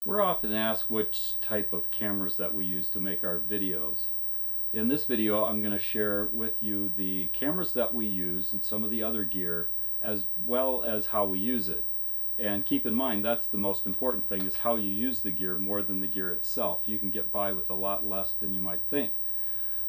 We're often asked which type of cameras that we use to make our videos. In this video, I'm going to share with you the cameras that we use and some of the other gear, as well as how we use it. And keep in mind, that's the most important thing, is how you use the gear more than the gear itself. You can get by with a lot less than you might think.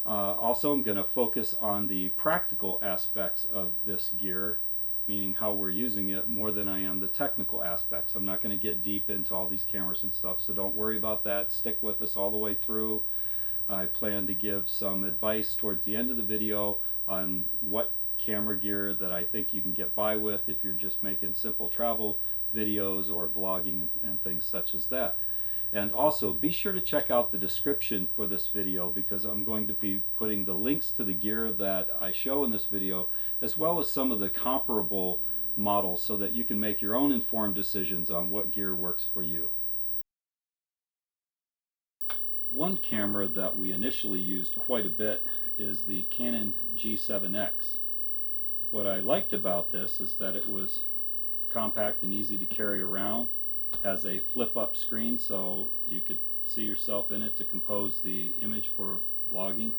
Also, I'm going to focus on the practical aspects of this gear, meaning how we're using it, more than I am the technical aspects. I'm not going to get deep into all these cameras and stuff, so don't worry about that. Stick with us all the way through. I plan to give some advice towards the end of the video on what camera gear that I think you can get by with if you're just making simple travel videos or vlogging and things such as that. And also be sure to check out the description for this video, because I'm going to be putting the links to the gear that I show in this video, as well as some of the comparable models, so that you can make your own informed decisions on what gear works for you. One camera that we initially used quite a bit is the Canon G7X. What I liked about this is that it was compact and easy to carry around. Has a flip-up screen, so you could see yourself in it to compose the image for vlogging,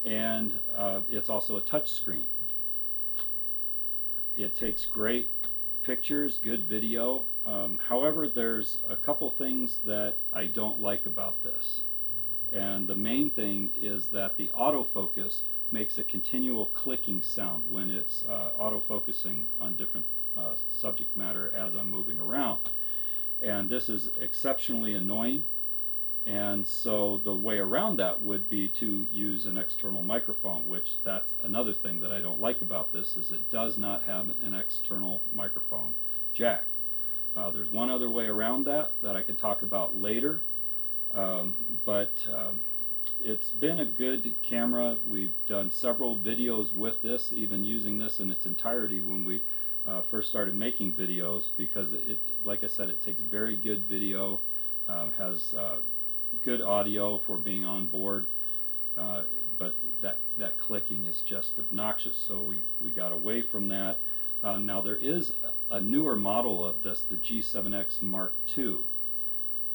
and it's also a touch screen. It takes great pictures, good video. However, there's a couple things that I don't like about this, and the main thing is that the autofocus makes a continual clicking sound when it's autofocusing on different subject matter as I'm moving around. And this is exceptionally annoying, and so the way around that would be to use an external microphone, which that's another thing that I don't like about this, is it does not have an external microphone jack. There's one other way around that I can talk about later, but it's been a good camera. We've done several videos with this, even using this in its entirety when we first started making videos, because like I said, it takes very good video, has good audio for being on board, but that clicking is just obnoxious, so we got away from that. Now there is a newer model of this, the G7X Mark II.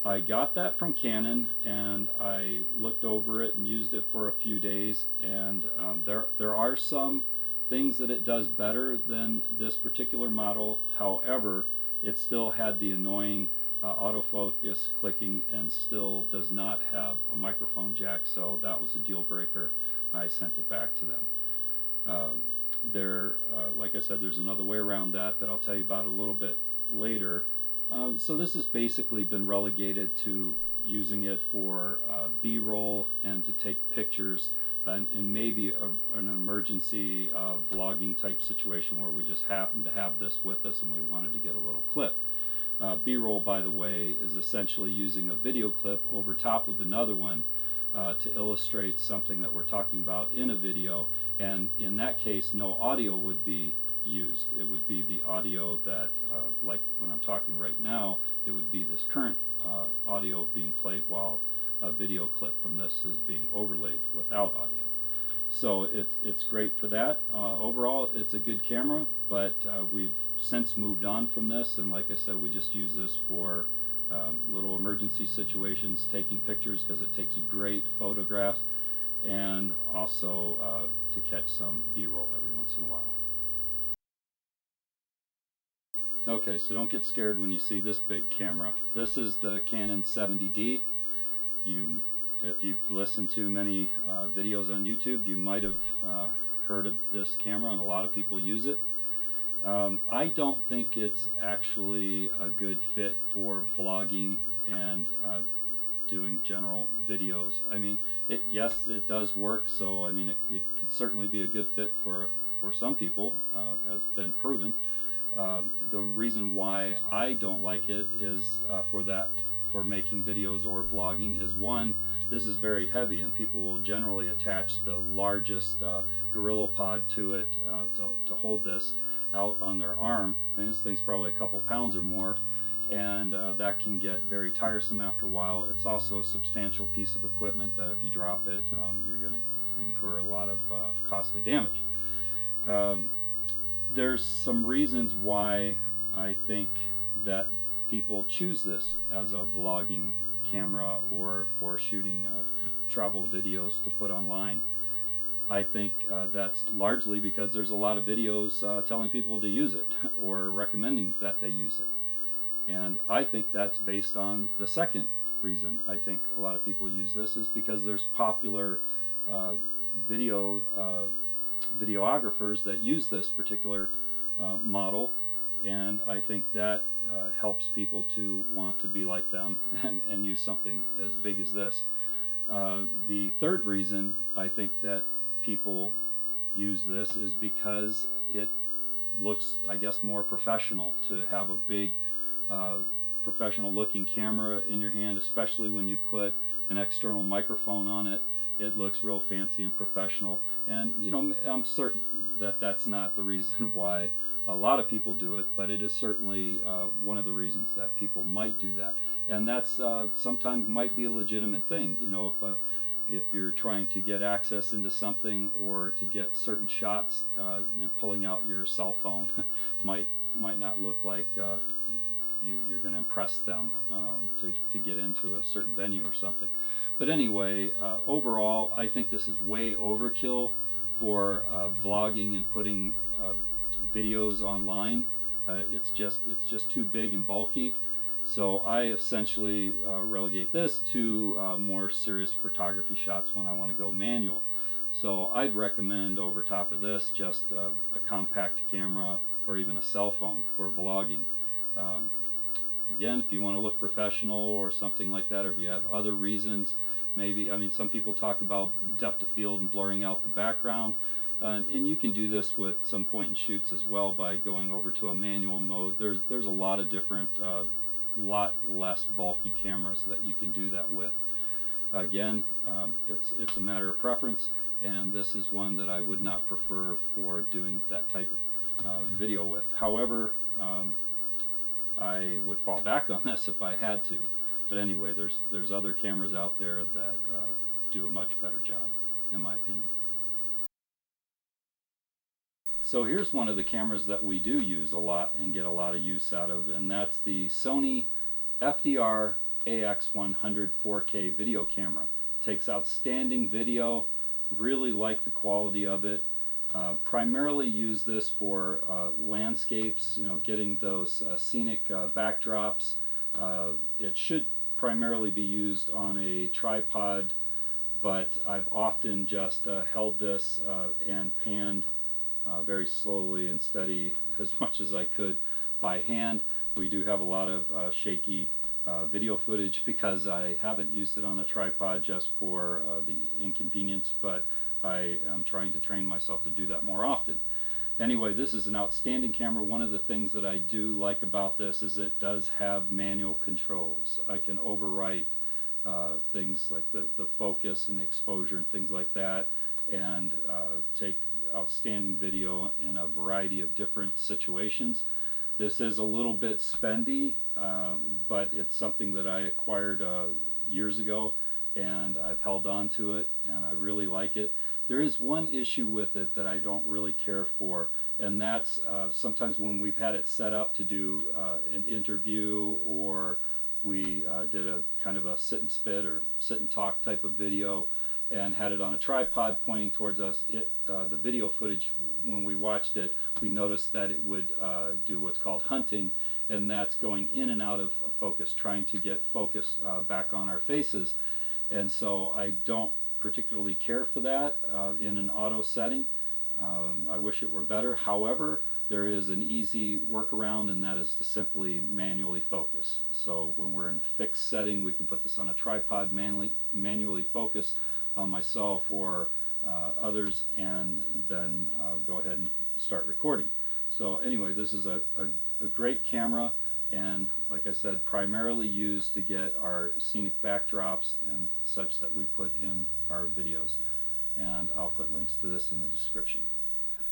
I got that from Canon, and I looked over it and used it for a few days, and there are some things that it does better than this particular model. However, it still had the annoying autofocus clicking and still does not have a microphone jack, so that was a deal breaker. I sent it back to them. Like I said, there's another way around that I'll tell you about a little bit later. So this has basically been relegated to using it for B-roll and to take pictures, and maybe an emergency vlogging type situation where we just happen to have this with us and we wanted to get a little clip. B-roll, by the way, is essentially using a video clip over top of another one to illustrate something that we're talking about in a video, and in that case no audio would be used. It would be the audio that, like when I'm talking right now, it would be this current audio being played while a video clip from this is being overlaid without audio. So it's great for that. Overall, it's a good camera, but we've since moved on from this, and like I said, we just use this for little emergency situations, taking pictures because it takes great photographs, and also to catch some B-roll every once in a while. Okay, so don't get scared when you see this big camera. This is the Canon 70D. If you've listened to many videos on YouTube, you might have heard of this camera, and a lot of people use it. I don't think it's actually a good fit for vlogging and doing general videos. I mean, yes, it does work, so I mean, it could certainly be a good fit for some people, has been proven. The reason why I don't like it is for making videos or vlogging is, one, this is very heavy, and people will generally attach the largest Gorillapod to it to hold this out on their arm. I mean, this thing's probably a couple pounds or more, and that can get very tiresome after a while. It's also a substantial piece of equipment that if you drop it, you're going to incur a lot of costly damage. There's some reasons why I think that people choose this as a vlogging camera or for shooting travel videos to put online. I think that's largely because there's a lot of videos telling people to use it or recommending that they use it. And I think that's based on the second reason I think a lot of people use this, is because there's popular videographers that use this particular model, and I think that helps people to want to be like them and use something as big as this. The third reason I think that people use this is because it looks, I guess, more professional to have a big professional looking camera in your hand, especially when you put an external microphone on it. It looks real fancy and professional, and you know, I'm certain that that's not the reason why a lot of people do it, but it is certainly one of the reasons that people might do that. And that's sometimes might be a legitimate thing. You know, if you're trying to get access into something or to get certain shots, and pulling out your cell phone might not look like you're going to impress them to get into a certain venue or something. But anyway, overall, I think this is way overkill for vlogging and putting videos online. It's just too big and bulky. So I essentially relegate this to more serious photography shots when I want to go manual. So I'd recommend over top of this just a compact camera or even a cell phone for vlogging. Again, if you want to look professional or something like that, or if you have other reasons, maybe, I mean, some people talk about depth of field and blurring out the background, and you can do this with some point and shoots as well by going over to a manual mode. There's a lot of different, lot less bulky cameras that you can do that with. Again, it's a matter of preference, and this is one that I would not prefer for doing that type of video with. However, I would fall back on this if I had to. But anyway, there's other cameras out there that do a much better job, in my opinion. So here's one of the cameras that we do use a lot and get a lot of use out of, and that's the Sony FDR-AX100 4K video camera. It takes outstanding video, really like the quality of it. Primarily use this for landscapes, you know, getting those scenic backdrops. It should primarily be used on a tripod, but I've often just held this and panned very slowly and steady as much as I could by hand. We do have a lot of shaky video footage because I haven't used it on a tripod just for the inconvenience, but I am trying to train myself to do that more often. Anyway, this is an outstanding camera. One of the things that I do like about this is it does have manual controls. I can overwrite things like the focus and the exposure and things like that, and take outstanding video in a variety of different situations. This is a little bit spendy, but it's something that I acquired years ago, and I've held on to it, and I really like it. There is one issue with it that I don't really care for, and that's sometimes when we've had it set up to do an interview, or we did a kind of a sit and spit or sit and talk type of video and had it on a tripod pointing towards us, the video footage, when we watched it, we noticed that it would do what's called hunting, and that's going in and out of focus, trying to get focus back on our faces. And so I don't particularly care for that in an auto setting. I wish it were better. However, there is an easy workaround, and that is to simply manually focus. So when we're in a fixed setting, we can put this on a tripod, manually focus on myself or others, and then go ahead and start recording. So anyway, this is a great camera, and like I said, primarily used to get our scenic backdrops and such that we put in our videos. And I'll put links to this in the description.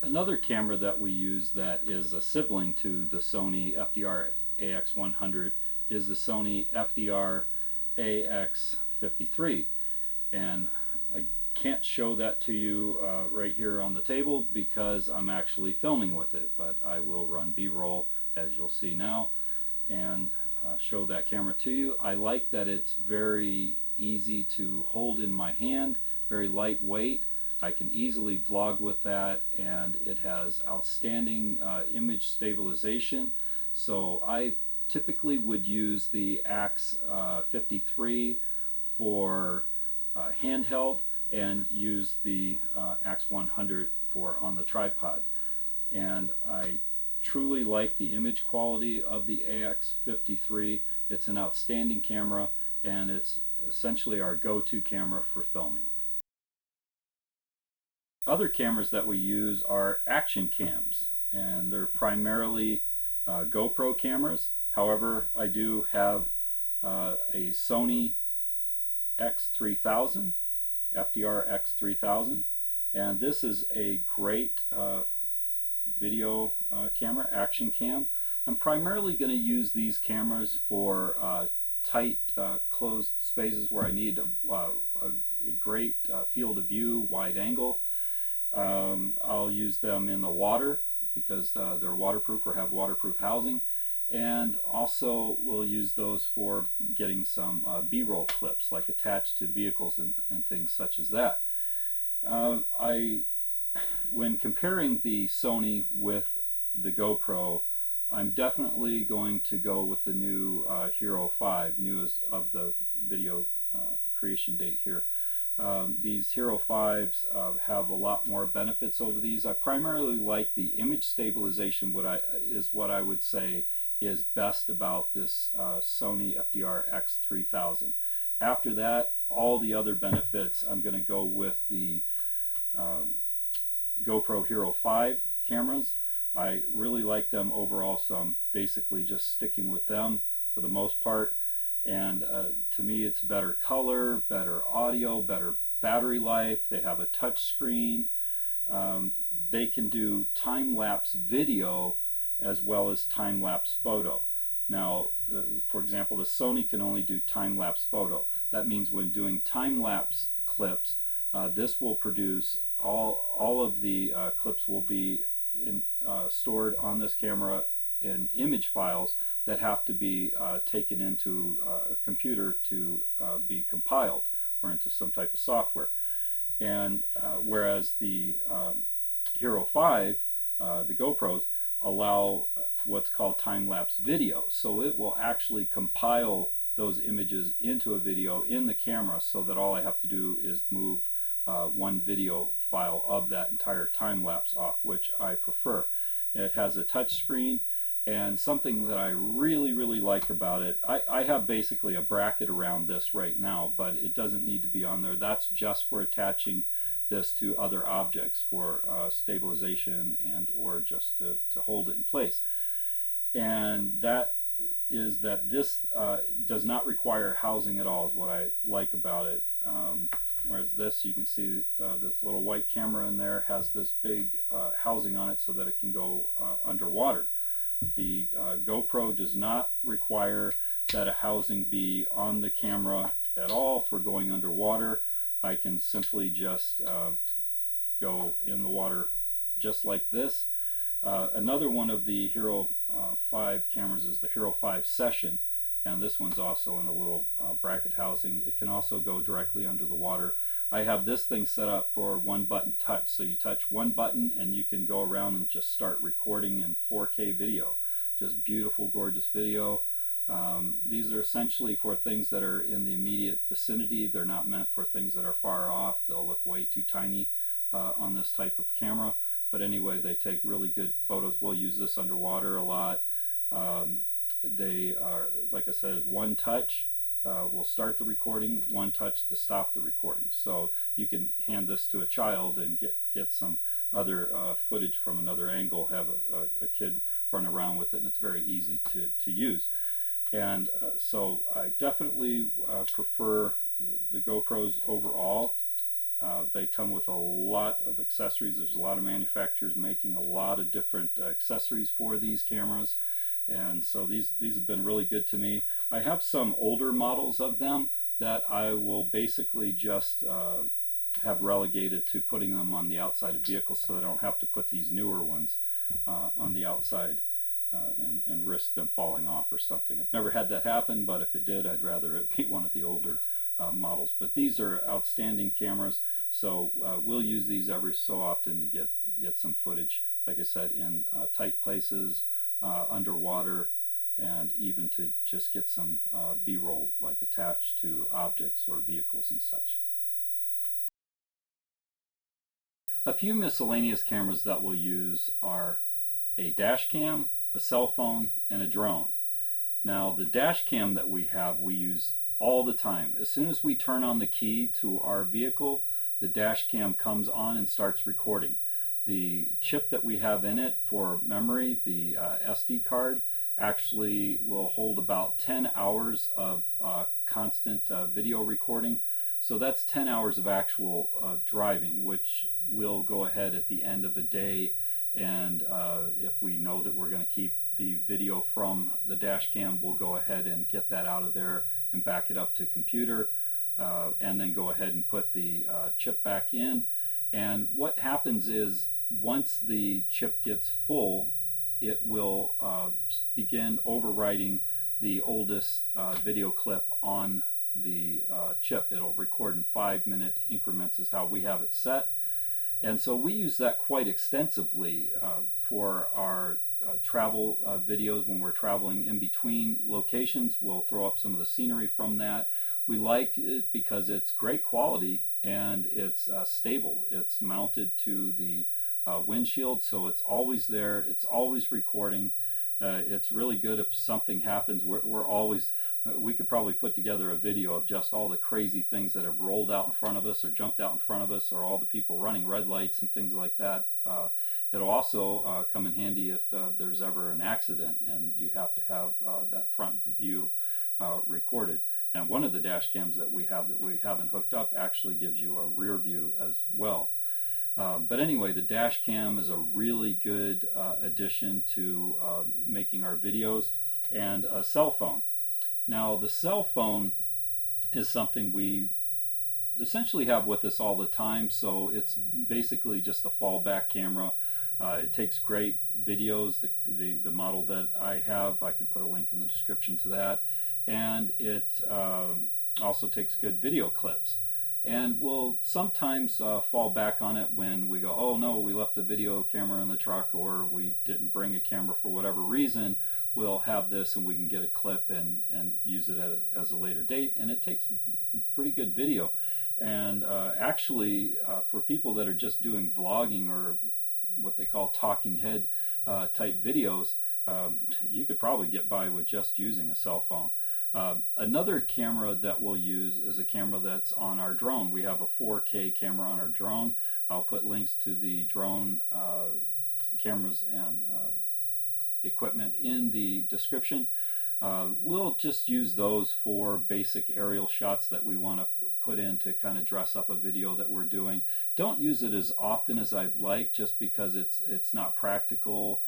Another camera that we use that is a sibling to the Sony FDR-AX100 is the Sony FDR-AX53. And I can't show that to you right here on the table because I'm actually filming with it, but I will run B-roll, as you'll see now. And show that camera to you. I like that it's very easy to hold in my hand, very lightweight. I can easily vlog with that, and it has outstanding image stabilization. So I typically would use the AX53 for handheld and use the AX100 for on the tripod. And I truly like the image quality of the AX53. It's an outstanding camera, and it's essentially our go-to camera for filming. Other cameras that we use are action cams, and they're primarily GoPro cameras. However, I do have a Sony X3000, FDR-AX3000, and this is a great video camera, action cam. I'm primarily going to use these cameras for tight closed spaces where I need a great field of view, wide angle. I'll use them in the water because they're waterproof or have waterproof housing, and also we'll use those for getting some B-roll clips, like attached to vehicles and things such as that. When comparing the Sony with the GoPro, I'm definitely going to go with the new Hero5, new as of the video creation date here. These Hero5s have a lot more benefits over these. I primarily like the image stabilization, is what I would say is best about this Sony FDR-AX3000. After that, all the other benefits, I'm going to go with the GoPro Hero5 cameras. I really like them overall, so I'm basically just sticking with them for the most part. And to me, it's better color, better audio, better battery life. They have a touch screen. They can do time-lapse video as well as time-lapse photo. Now, for example, the Sony can only do time-lapse photo. That means when doing time-lapse clips, this will produce all of the clips will be stored on this camera in image files that have to be taken into a computer to be compiled or into some type of software. And whereas the Hero5, the GoPros, allow what's called time-lapse video. So it will actually compile those images into a video in the camera, so that all I have to do is move one video file of that entire time-lapse off, which I prefer. It has a touch screen, and something that I really like about it, I have basically a bracket around this right now, but it doesn't need to be on there. That's just for attaching this to other objects for stabilization and or just to hold it in place. And that is that this does not require housing at all, is what I like about it. Whereas this, you can see this little white camera in there has this big housing on it so that it can go underwater. The GoPro does not require that a housing be on the camera at all for going underwater. I can simply just go in the water just like this. Another one of the Hero 5 cameras is the Hero 5 Session, and this one's also in a little bracket housing. It can also go directly under the water. I have this thing set up for one button touch, so you touch one button and you can go around and just start recording in 4K video. Just beautiful, gorgeous video. These are essentially for things that are in the immediate vicinity. They're not meant for things that are far off. They'll look way too tiny on this type of camera. But anyway, they take really good photos. We'll use this underwater a lot. They are, like I said, one touch will start the recording, one touch to stop the recording. So you can hand this to a child and get some other footage from another angle, have a kid run around with it, and it's very easy to use. And so I definitely prefer the GoPros overall. They come with a lot of accessories. There's a lot of manufacturers making a lot of different accessories for these cameras, and so these have been really good to me. I have some older models of them that I will basically just have relegated to putting them on the outside of vehicles, so that I don't have to put these newer ones on the outside. and risk them falling off or something. I've never had that happen, but if it did, I'd rather it be one of the older models. But these are outstanding cameras, so we'll use these every so often to get some footage, like I said, in tight places, underwater, and even to just get some B-roll, like attached to objects or vehicles and such. A few miscellaneous cameras that we'll use are a dash cam, a cell phone, and a drone. Now the dash cam that we have, we use all the time. As soon as we turn on the key to our vehicle, the dash cam comes on and starts recording. The chip that we have in it for memory, the SD card, actually will hold about 10 hours of constant video recording. So that's 10 hours of actual driving, which we'll go ahead at the end of the day, and if we know that we're going to keep the video from the dash cam, we'll go ahead and get that out of there and back it up to computer, and then go ahead and put the chip back in. And what happens is, once the chip gets full, it will begin overwriting the oldest video clip on the chip. It'll record in 5-minute increments is how we have it set. And so we use that quite extensively for our travel videos. When we're traveling in between locations, we'll throw up some of the scenery from that. We like it because it's great quality and it's stable. It's mounted to the windshield, so it's always there, it's always recording. It's really good if something happens. We're always, we could probably put together a video of just all the crazy things that have rolled out in front of us or jumped out in front of us, or all the people running red lights and things like that. It'll also come in handy if there's ever an accident and you have to have that front view recorded. And one of the dash cams that we haven't hooked up actually gives you a rear view as well. But anyway, the dash cam is a really good addition to making our videos. And a cell phone. Now the cell phone is something we essentially have with us all the time, so it's basically just a fallback camera. It takes great videos. The model that I have, I can put a link in the description to that, and it also takes good video clips. And we'll sometimes fall back on it when we go, oh no, we left the video camera in the truck, or we didn't bring a camera for whatever reason. We'll have this and we can get a clip and use it as a later date, and it takes pretty good video. And actually, for people that are just doing vlogging or what they call talking head type videos, you could probably get by with just using a cell phone. Another camera that we'll use is a camera that's on our drone. We have a 4K camera on our drone. I'll put links to the drone cameras and equipment in the description. We'll just use those for basic aerial shots that we want to put in to kind of dress up a video that we're doing. Don't use it as often as I'd like, just because it's not practical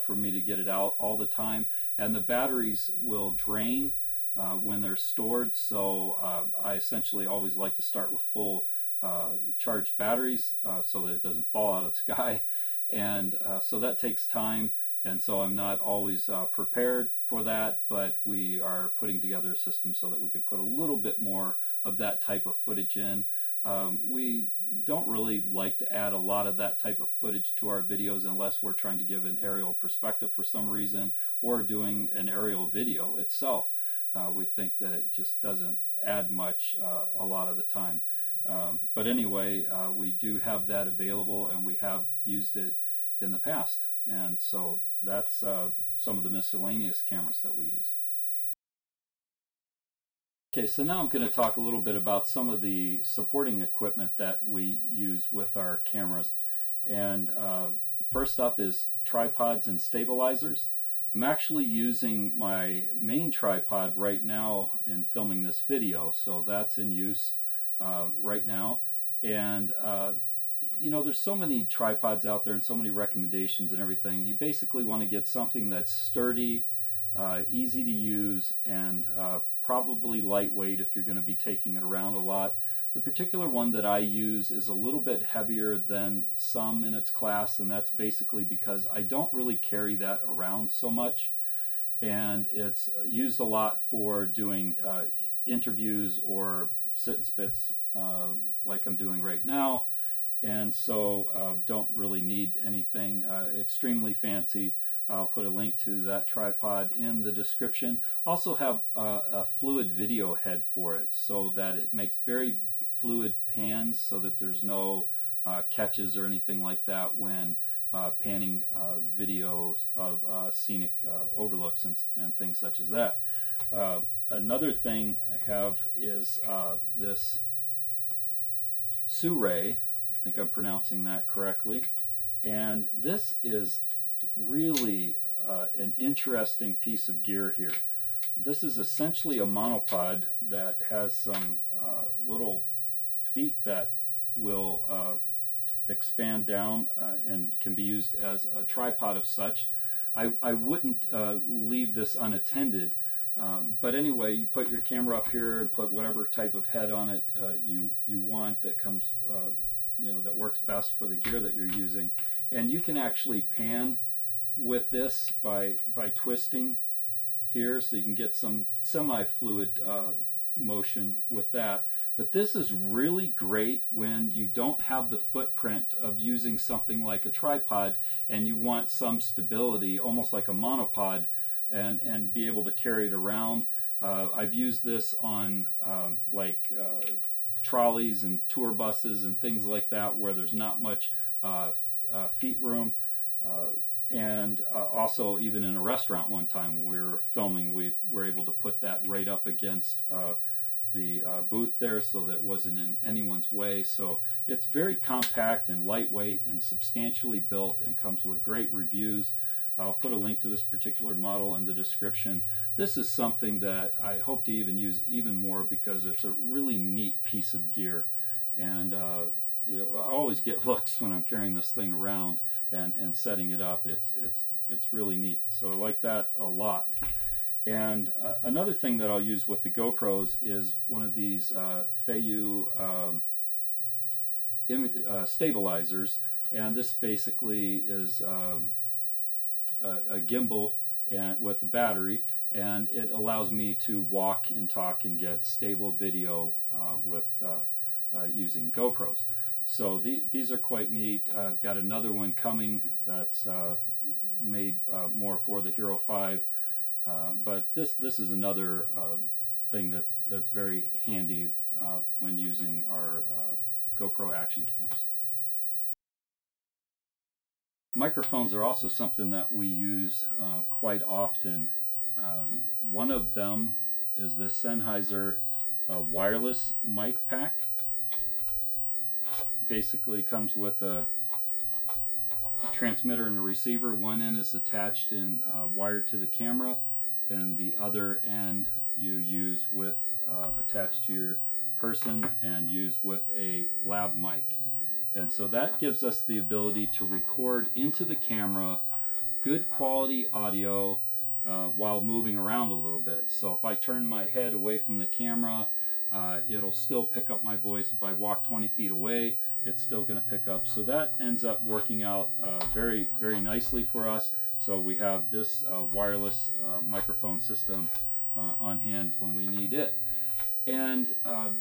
for me to get it out all the time, and the batteries will drain when they're stored, so I essentially always like to start with full charged batteries so that it doesn't fall out of the sky, and so that takes time, and so I'm not always prepared for that, but we are putting together a system so that we could put a little bit more of that type of footage in. We don't really like to add a lot of that type of footage to our videos unless we're trying to give an aerial perspective for some reason, or doing an aerial video itself. We think that it just doesn't add much a lot of the time. But anyway, we do have that available, and we have used it in the past. And so that's some of the miscellaneous cameras that we use. Okay, so now I'm going to talk a little bit about some of the supporting equipment that we use with our cameras. And first up is tripods and stabilizers. I'm actually using my main tripod right now in filming this video, so that's in use right now. And you know, there's so many tripods out there and so many recommendations and everything. You basically want to get something that's sturdy, easy to use, and probably lightweight if you're going to be taking it around a lot. The particular one that I use is a little bit heavier than some in its class, and that's basically because I don't really carry that around so much, and it's used a lot for doing interviews or sit and spits like I'm doing right now, and so don't really need anything extremely fancy. I'll put a link to that tripod in the description. Also have a fluid video head for it so that it makes very fluid pans so that there's no catches or anything like that when panning videos of scenic overlooks and things such as that. Another thing I have is this Sirui, I think I'm pronouncing that correctly, and this is really an interesting piece of gear here. This is essentially a monopod that has some little feet that will expand down and can be used as a tripod of such. I wouldn't leave this unattended, but anyway, you put your camera up here and put whatever type of head on it you want that comes, that works best for the gear that you're using, and you can actually pan with this by twisting here, so you can get some semi-fluid motion with that. But this is really great when you don't have the footprint of using something like a tripod and you want some stability, almost like a monopod, and be able to carry it around. I've used this on trolleys and tour buses and things like that where there's not much feet room. And also even in a restaurant one time we were filming, we were able to put that right up against the booth there so that it wasn't in anyone's way. So it's very compact and lightweight and substantially built and comes with great reviews. I'll put a link to this particular model in the description. This is something that I hope to even use even more because it's a really neat piece of gear, and I always get looks when I'm carrying this thing around and setting it up. It's really neat, so I like that a lot. And another thing that I'll use with the GoPros is one of these Feiyu stabilizers, and this basically is a gimbal and with a battery, and it allows me to walk and talk and get stable video with using GoPros. So these are quite neat. I've got another one coming that's made more for the Hero5, but this is another thing that's very handy when using our GoPro action cams. Microphones are also something that we use quite often. One of them is the Sennheiser wireless mic pack. Basically comes with a transmitter and a receiver. One end is attached and wired to the camera, and the other end you use with attached to your person and use with a lav mic. And so that gives us the ability to record into the camera good quality audio while moving around a little bit. So if I turn my head away from the camera, it'll still pick up my voice. If I walk 20 feet away, it's still going to pick up. So that ends up working out very, very nicely for us. So we have this wireless microphone system on hand when we need it. And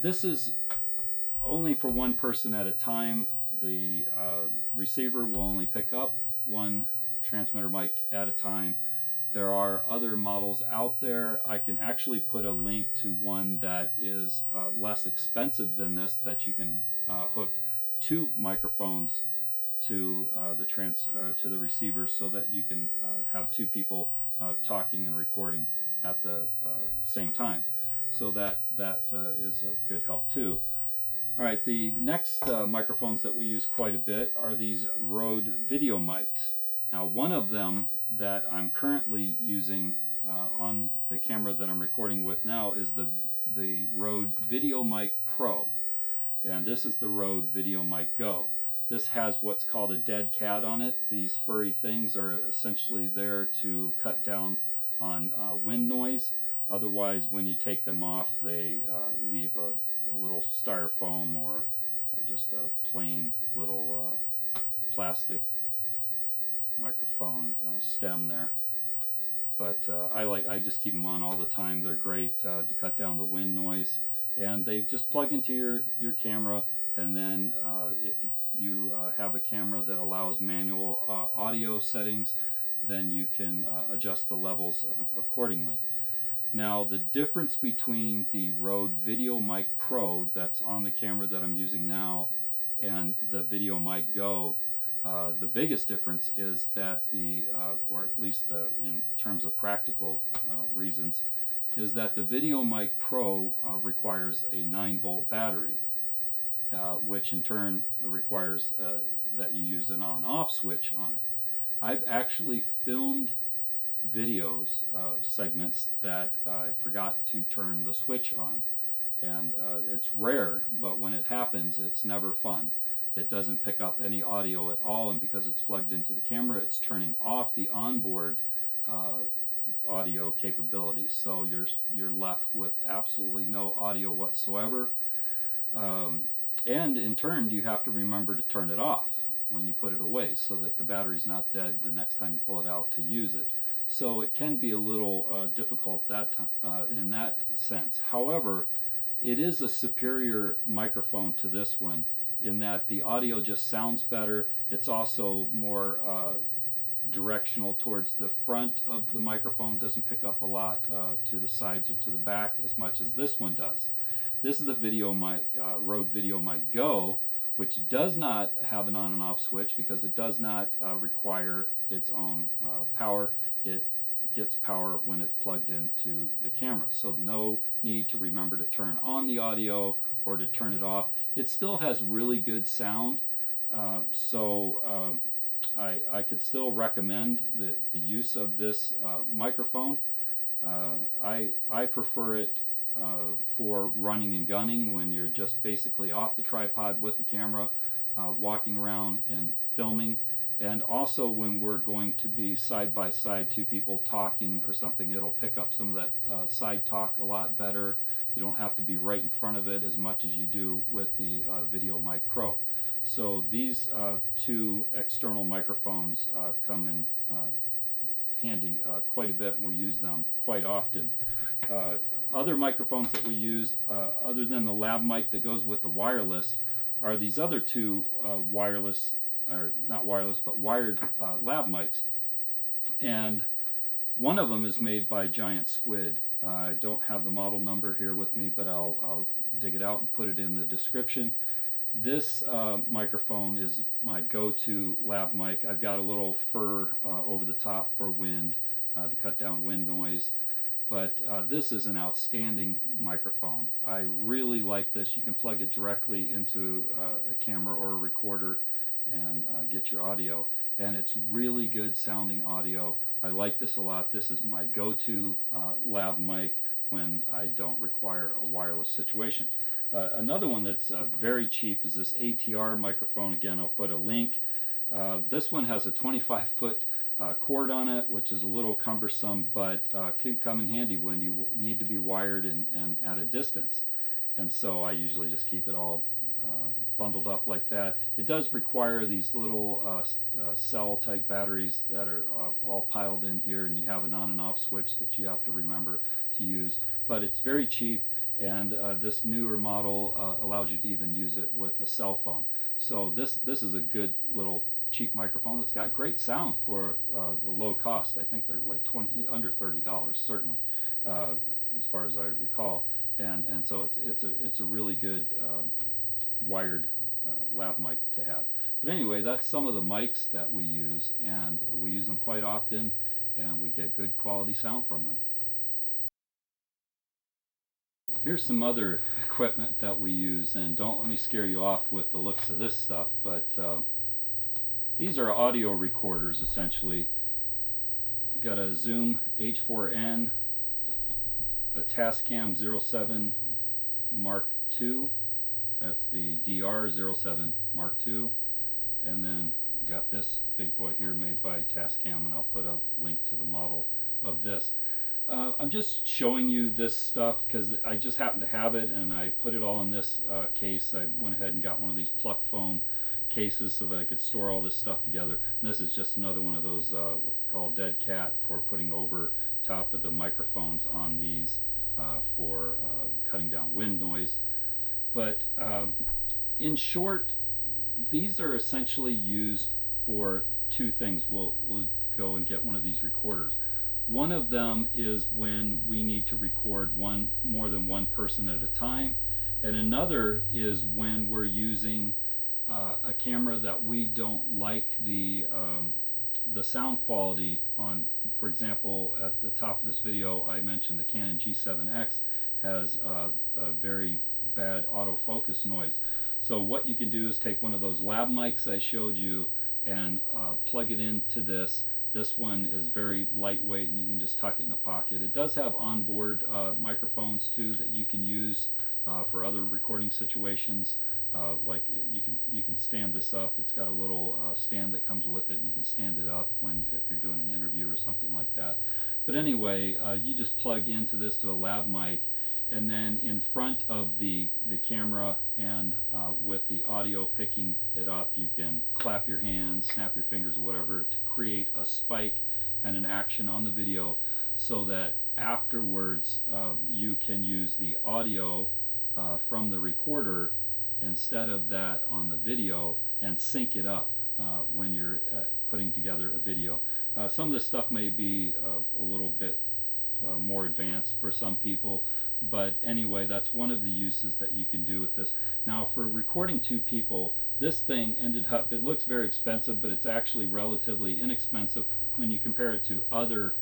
this is only for one person at a time. The receiver will only pick up one transmitter mic at a time. There are other models out there. I can actually put a link to one that is less expensive than this, that you can hook two microphones to the receiver, so that you can have two people talking and recording at the same time. So that is of good help too. All right, the next microphones that we use quite a bit are these Rode video mics. Now, one of them that I'm currently using on the camera that I'm recording with now is the Rode VideoMic Pro, and this is the Rode VideoMic GO. This has what's called a dead cat on it. These furry things are essentially there to cut down on wind noise. Otherwise, when you take them off, they leave a little styrofoam or just a plain little plastic microphone stem there. But I just keep them on all the time. They're great to cut down the wind noise, and they just plug into your camera. And then if you have a camera that allows manual audio settings, then you can adjust the levels accordingly. Now, the difference between the Rode VideoMic Pro that's on the camera that I'm using now and the VideoMic GO, the biggest difference is that or at least in terms of practical reasons, is that the VideoMic Pro requires a 9-volt battery, which in turn requires that you use an on-off switch on it. I've actually filmed videos, segments that I forgot to turn the switch on, and it's rare, but when it happens, it's never fun. It doesn't pick up any audio at all, and because it's plugged into the camera, it's turning off the onboard audio capability, so you're left with absolutely no audio whatsoever. And in turn, you have to remember to turn it off when you put it away so that the battery's not dead the next time you pull it out to use it. So it can be a little difficult in that sense. However, it is a superior microphone to this one in that the audio just sounds better. It's also more directional towards the front of the microphone. Doesn't pick up a lot to the sides or to the back as much as this one does. This is the Rode VideoMic GO, which does not have an on and off switch because it does not require its own power. It gets power when it's plugged into the camera, so no need to remember to turn on the audio or to turn it off. It still has really good sound, so I could still recommend the use of this microphone. I prefer it for running and gunning when you're just basically off the tripod with the camera, walking around and filming. And also when we're going to be side by side, two people talking or something, it'll pick up some of that side talk a lot better. You don't have to be right in front of it as much as you do with the VideoMic Pro. So these two external microphones come in handy quite a bit, and we use them quite often. Other microphones that we use, other than the lab mic that goes with the wireless, are these other two wireless, or not wireless, but wired lab mics. And one of them is made by Giant Squid. I don't have the model number here with me, but I'll dig it out and put it in the description. This microphone is my go-to lab mic. I've got a little fur over the top for wind, to cut down wind noise. But this is an outstanding microphone. I really like this. You can plug it directly into a camera or a recorder and get your audio. And it's really good sounding audio. I like this a lot. This is my go-to lab mic when I don't require a wireless situation. Another one that's very cheap is this ATR microphone. Again, I'll put a link. This one has a 25-foot cord on it, which is a little cumbersome, but can come in handy when you need to be wired and at a distance. And so I usually just keep it all bundled up like that. It does require these little cell type batteries that are all piled in here, and you have an on and off switch that you have to remember to use. But it's very cheap, and this newer model allows you to even use it with a cell phone. So this is a good little cheap microphone that's got great sound for the low cost. I think they're like under $30 certainly, as far as I recall. And so it's a really good wired lab mic to have. But anyway, that's some of the mics that we use, and we use them quite often, and we get good quality sound from them. Here's some other equipment that we use, and don't let me scare you off with the looks of this stuff, but these are audio recorders essentially. We've got a Zoom H4n, a Tascam 07 Mark II, that's the DR-07 Mark II, and then we got this big boy here made by Tascam, and I'll put a link to the model of this. I'm just showing you this stuff because I just happen to have it, and I put it all in this case. I went ahead and got one of these pluck foam cases so that I could store all this stuff together. And this is just another one of those what they call dead cat for putting over top of the microphones on these for cutting down wind noise. But in short, these are essentially used for two things. We'll go and get one of these recorders. One of them is when we need to record more than one person at a time, and another is when we're using a camera that we don't like the sound quality on. For example, at the top of this video I mentioned the Canon G7X has a very bad autofocus noise. So what you can do is take one of those lab mics I showed you and plug it into this. This one is very lightweight and you can just tuck it in the pocket. It does have onboard microphones too that you can use for other recording situations. Like you can stand this up. It's got a little stand that comes with it, and you can stand it up if you're doing an interview or something like that. But anyway, you just plug into this to a lav mic, and then in front of the camera and with the audio picking it up, you can clap your hands, snap your fingers, or whatever, to create a spike and an action on the video, so that afterwards you can use the audio from the recorder instead of that on the video and sync it up when you're putting together a video. Some of this stuff may be a little bit more advanced for some people, but anyway, that's one of the uses that you can do with this. Now, for recording two people, this thing ended up, it looks very expensive, but it's actually relatively inexpensive when you compare it to other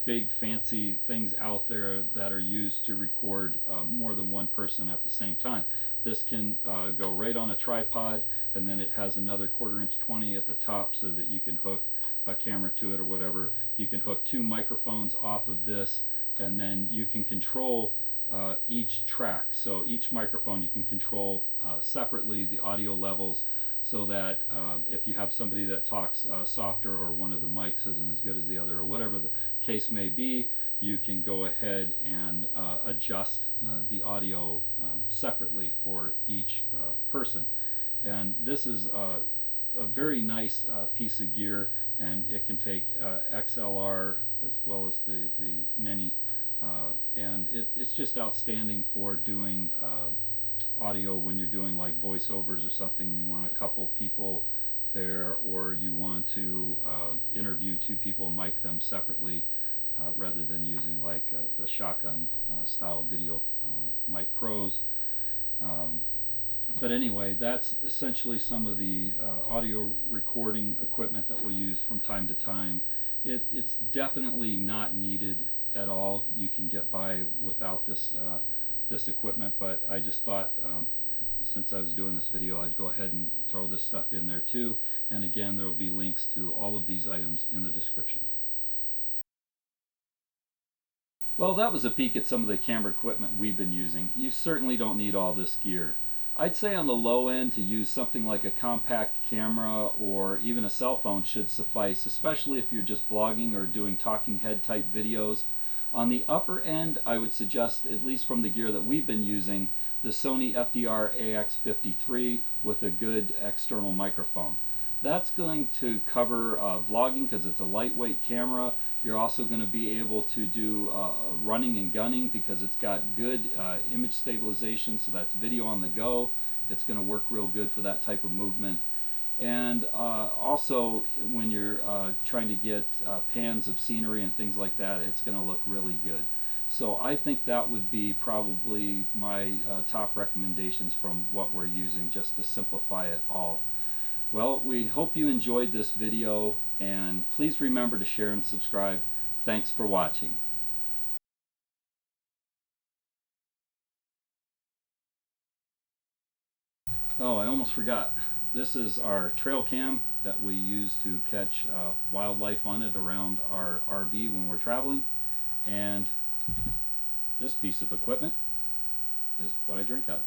big fancy things out there that are used to record more than one person at the same time. This can go right on a tripod, and then it has another 1/4" 20 at the top so that you can hook a camera to it or whatever. You can hook two microphones off of this, and then you can control each track. So each microphone you can control separately the audio levels, so that if you have somebody that talks softer, or one of the mics isn't as good as the other, or whatever the case may be, you can go ahead and adjust the audio separately for each person. And this is a very nice piece of gear, and it can take XLR as well as the mini, and it's just outstanding for doing audio when you're doing like voiceovers or something, and you want a couple people there, or you want to interview two people, mic them separately, rather than using like the shotgun style video mic pros. But anyway, that's essentially some of the audio recording equipment that we'll use from time to time. It's definitely not needed at all. You can get by without this this equipment, but I just thought since I was doing this video, I'd go ahead and throw this stuff in there too. And again, there will be links to all of these items in the description. Well, that was a peek at some of the camera equipment we've been using. You certainly don't need all this gear. I'd say on the low end, to use something like a compact camera or even a cell phone should suffice, especially if you're just vlogging or doing talking head type videos. On the upper end, I would suggest, at least from the gear that we've been using, the Sony FDR-AX53 with a good external microphone. That's going to cover vlogging because it's a lightweight camera. You're also going to be able to do running and gunning because it's got good image stabilization, so that's video on the go. It's going to work real good for that type of movement. And also when you're trying to get pans of scenery and things like that, it's going to look really good. So I think that would be probably my top recommendations from what we're using, just to simplify it all. Well, we hope you enjoyed this video, and please remember to share and subscribe. Thanks for watching. Oh, I almost forgot. This is our trail cam that we use to catch wildlife on it around our RV when we're traveling. And this piece of equipment is what I drink out of.